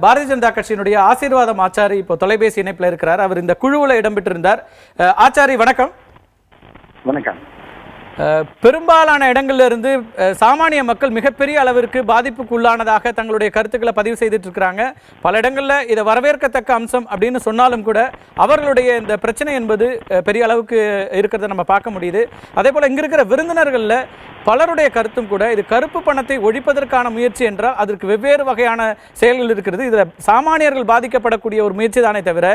பாரதிய ஜனதா கட்சியினுடைய ஆசீர்வாதம் ஆச்சாரி இப்போ தொலைபேசி இணைப்பில் இருக்கிறார். அவர் இந்த குழுவில் இடம்பெற்றிருந்தார். ஆச்சாரி வணக்கம். வணக்கம். பெரும்பாலான இடங்கள்ல இருந்து சாமானிய மக்கள் மிகப்பெரிய அளவிற்கு பாதிப்புக்கு உள்ளானதாக தங்களுடைய கருத்துக்களை பதிவு செய்துட்டு இருக்கிறாங்க. பல இடங்கள்ல இதை வரவேற்கத்தக்க அம்சம் அப்படின்னு சொன்னாலும் கூட அவர்களுடைய இந்த பிரச்சனை என்பது பெரிய அளவுக்கு இருக்கிறத நம்ம பார்க்க முடியுது. அதே போல இங்க இருக்கிற விருந்தினர்கள்ல பலருடைய கருத்தும் கூட இது கருப்பு பணத்தை ஒழிப்பதற்கான முயற்சி என்றால் அதற்கு வெவ்வேறு வகையான செயல்கள் இருக்கிறது. இதில் சாமானியர்கள் பாதிக்கப்படக்கூடிய ஒரு முயற்சி தானே தவிர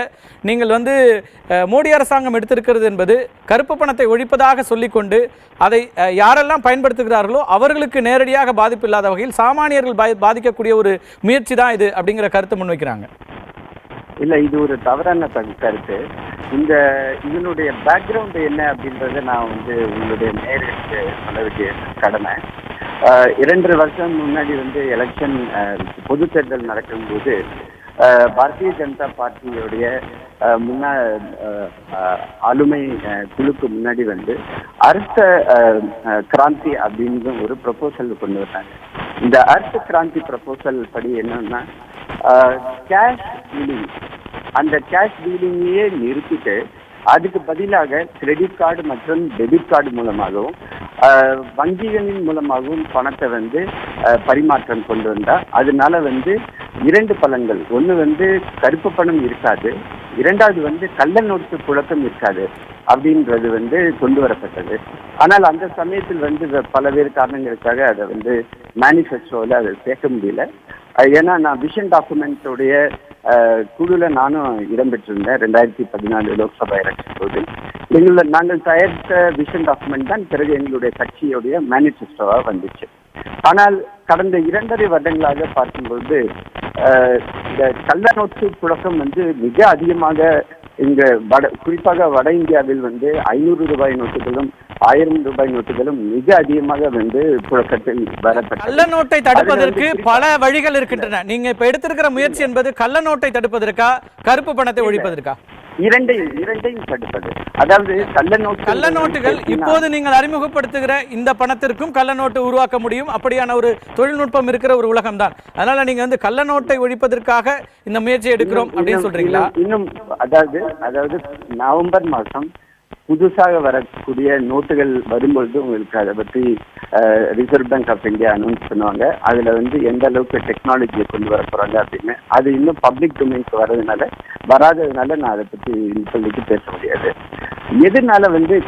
நீங்கள் மோடி அரசாங்கம் எடுத்திருக்கிறது என்பது கருப்பு பணத்தை ஒழிப்பதாக சொல்லிக்கொண்டு அதை யாரெல்லாம் பயன்படுத்துகிறார்களோ அவர்களுக்கு நேரடியாக பாதிப்பு இல்லாத வகையில் சாமானியர்கள் பாதிக்கக்கூடிய ஒரு முயற்சி தான் இது அப்படிங்கிற கருத்தை முன்வைக்கிறாங்க. இல்ல, இது ஒரு தவறான கருத்து. இதனுடைய பேக்ரவுண்ட் என்ன அப்படின்றத நான் உங்களுடைய நேருக்கு சொல்ல வேண்டிய கடமை. 2 வருஷம் முன்னாடி எலெக்ஷன் பொது தேர்தல் நடக்கும்போது பாரதிய ஜனதா பார்ட்டியுடைய ஆளுமை குழுக்கு முன்னாடி அர்த்த கிராந்தி அப்படின்னு ஒரு ப்ரொபோசல் கொண்டு வந்தாங்க. இந்த அர்த்த கிராந்தி ப்ரொபோசல் படி என்னன்னா, கேஷ் டீலிங், அந்த கேஷ் டீலிங்கையே நிறுத்திட்டு அதுக்கு பதிலாக கிரெடிட் கார்டு மற்றும் டெபிட் கார்டு மூலமாகவும் வங்கிகளின் மூலமாகவும் பணத்தை பரிமாற்றம் கொண்டு வந்தா அதனால 2 பலன்கள். ஒன்று கருப்பு பணம் இருக்காது, 2வது கள்ள நோட்டு புழக்கம் இருக்காது அப்படின்றது கொண்டு வரப்பட்டது. ஆனால் அந்த சமயத்தில் பலவேறு காரணங்களுக்காக அதை மேனிஃபெஸ்டோவில் அதை சேர்க்க முடியல. ஏன்னா நான் விஷன் டாக்குமெண்ட்டோடைய குழுல நானும் இடம்பெற்றிருந்தேன் 2014 லோக்சபா எலெக்ஷன் போது. நாங்கள் தயாரித்த விஷன் டாக்குமெண்ட் தான் பிறகு எங்களுடைய கட்சியுடைய மேனிஃபெஸ்டோவாக வந்துச்சு. ஆனால் கடந்த 2.5 வருடங்களாக பார்க்கும்போது இந்த கள்ள நோட்டு புழக்கம் மிக அதிகமாக இங்க குறிப்பாக வட இந்தியாவில் 500 ரூபாய் நோட்டுகளும் 1000 ரூபாய் நோட்டுகளும் மிக அதிகமாக புழக்கத்தில் வரப்பட்டது. கள்ள நோட்டை தடுப்பதற்கு பல வழிகள் இருக்கின்றன. நீங்க இப்ப எடுத்திருக்கிற முயற்சி என்பது கள்ள நோட்டை தடுப்பதற்கா கருப்பு பணத்தை ஒழிப்பதற்கா? இரண்டையும் தடுப்பது. அதாவது கள்ள நோட்டுகள் இப்போது நீங்கள் அறிமுகப்படுத்துகிற இந்த பணத்திற்கும் கள்ள நோட்டு உருவாக்க முடியும். அப்படியான ஒரு தொழில்நுட்பம் இருக்கிற ஒரு உலகம் தான். அதனால நீங்க கள்ள நோட்டை ஒழிப்பதற்காக இந்த முயற்சி எடுக்கிறோம் அப்படின்னு சொல்றீங்களா? இன்னும் அதாவது நவம்பர் மாதம் புதுசாக வரக்கூடிய நோட்டுகள் வரும்பொழுது உங்களுக்கு அதை பற்றி reserve bank of India announce பண்ணுவாங்க. அதில் எந்த அளவுக்கு டெக்னாலஜியை கொண்டு வர போகிறாங்க அப்படின்னு. அது இன்னும் பப்ளிக் டொமைன்ஸ் வராததுனால நான் அதை பற்றி சொல்லிட்டு பேச முடியாது. எதனால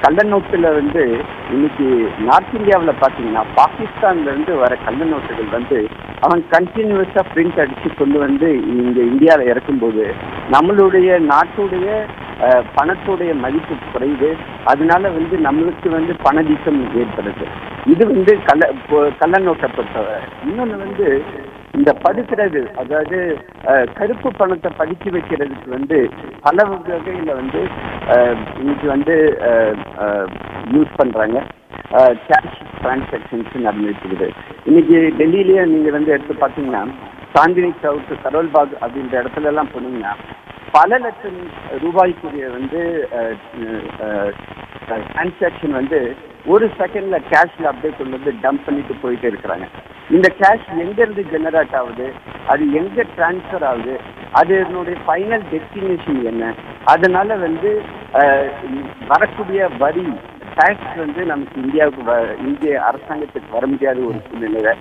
கள்ள நோட்டில் இன்னைக்கு நார்த் இந்தியாவில் பார்த்தீங்கன்னா பாகிஸ்தான்லேருந்து வர கள்ள நோட்டுகள் அவன் கண்டினியூஸாக பிரிண்ட் அடித்து கொண்டு இங்கே இந்தியாவில் இறக்கும்போது நம்மளுடைய நாட்டுடைய பணத்துடைய மதிப்பு குறையுது. அதனால நம்மளுக்கு பணவீக்கம் ஏற்படுது. இது கள்ள நோட்டை பொறுத்தவரை. இன்னொன்று இந்த பதுக்கிறது, அதாவது கருப்பு பணத்தை பதுக்கி வைக்கிறதுக்கு பல வகையில் இன்னைக்கு யூஸ் பண்றாங்க. கேஷ் டிரான்சாக்ஷன்ஸ் நடந்துருக்குது. இன்னைக்கு டெல்லியிலேயே நீங்க எடுத்து பார்த்தீங்கன்னா சாந்தினி சவுக், கரோல்பாக் அப்படின்ற இடத்துல எல்லாம் போனீங்கன்னா பல லட்சம் ரூபாய்க்குரிய டிரான்சாக்ஷன் ஒரு செகண்ட்ல கேஷ்ல அப்படியே கொண்டு டம்ப் பண்ணிட்டு போயிட்டே இருக்கிறாங்க. இந்த கேஷ் எங்கிருந்து ஜெனரேட் ஆகுது, அது எங்க டிரான்ஸ்பர் ஆகுது, அதனுடைய ஃபைனல் டெஸ்டினேஷன் என்ன, அதனால வரக்கூடிய வரி டாக்ஸ் நமக்கு இந்திய அரசாங்கத்துக்கு வர முடியாத ஒரு சூழ்நிலை.